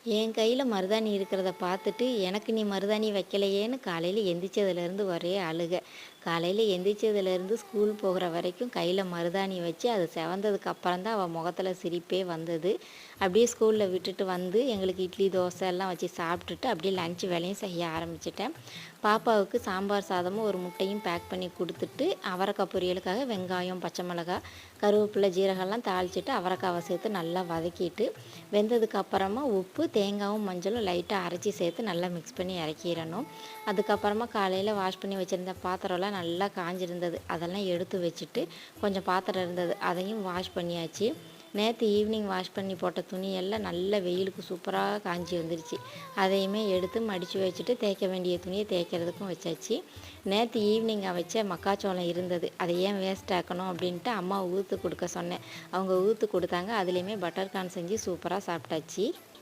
என் கையில மருதாணி இருக்கிறத பார்த்துட்டு, எனக்கு நீ மருதாணி வைக்கலையேன்னு காலையில எந்திரிச்சதுலேருந்து ஒரே அழுக. காலையில எந்திரிச்சதுலேருந்து ஸ்கூல் போகிற வரைக்கும் கையில மருதாணி வச்சு, அது செவந்ததுக்கு அப்புறம் தான் அவள் முகத்துல சிரிப்பே வந்தது. அப்படியே ஸ்கூல்ல விட்டுட்டு வந்து, எங்களுக்கு இட்லி, தோசை எல்லாம் வச்சு சாப்பிட்டுட்டு, அப்படியே லஞ்ச் வேலையும் செய்ய ஆரம்பிச்சுட்டேன். பாப்பாவுக்கு சாம்பார் சாதமும், ஒரு முட்டையும் பேக் பண்ணி குடுத்துட்டு, அவரைக்காய் பொரியலுக்காக வெங்காயம், பச்சை மிளகாய், கருவேப்பிலை, ஜீரகம்லாம் தாளிச்சுட்டு, அவரைக்காவ சேர்த்து நல்லா வதக்கிட்டு, வெந்ததுக்கு அப்புறமா உப்பு, தேங்காயும், மஞ்சளும் லைட்டா அரைச்சி சேர்த்து நல்லா மிக்ஸ் பண்ணி இறக்கிரணும். அதுக்கப்புறமா காலையில வாஷ் பண்ணி வச்சிருந்த பாத்திரம்லாம் நல்லா காஞ்சிருந்தது. அதெல்லாம் எடுத்து வச்சுட்டு, கொஞ்சம் பாத்திரம் இருந்தது. அதையும் வாஷ் பண்ணியாச்சு. நேற்று ஈவினிங் வாஷ் பண்ணி போட்ட துணியெல்லாம் நல்ல வெயிலுக்கு சூப்பராக காஞ்சி வந்துருச்சு. அதையுமே எடுத்து மடித்து வச்சுட்டு, தேய்க்க வேண்டிய துணியை தேய்க்கிறதுக்கும் வச்சாச்சு. நேற்று ஈவினிங் வச்ச மக்காச்சோளம் இருந்தது. அதை ஏன் வேஸ்ட் ஆக்கணும் அப்படின்ட்டு அம்மாவை ஊற்று கொடுக்க சொன்னேன். அவங்க ஊற்று கொடுத்தாங்க. அதுலேயுமே பட்டர் கார்ன் செஞ்சு சூப்பராக சாப்பிட்டாச்சு.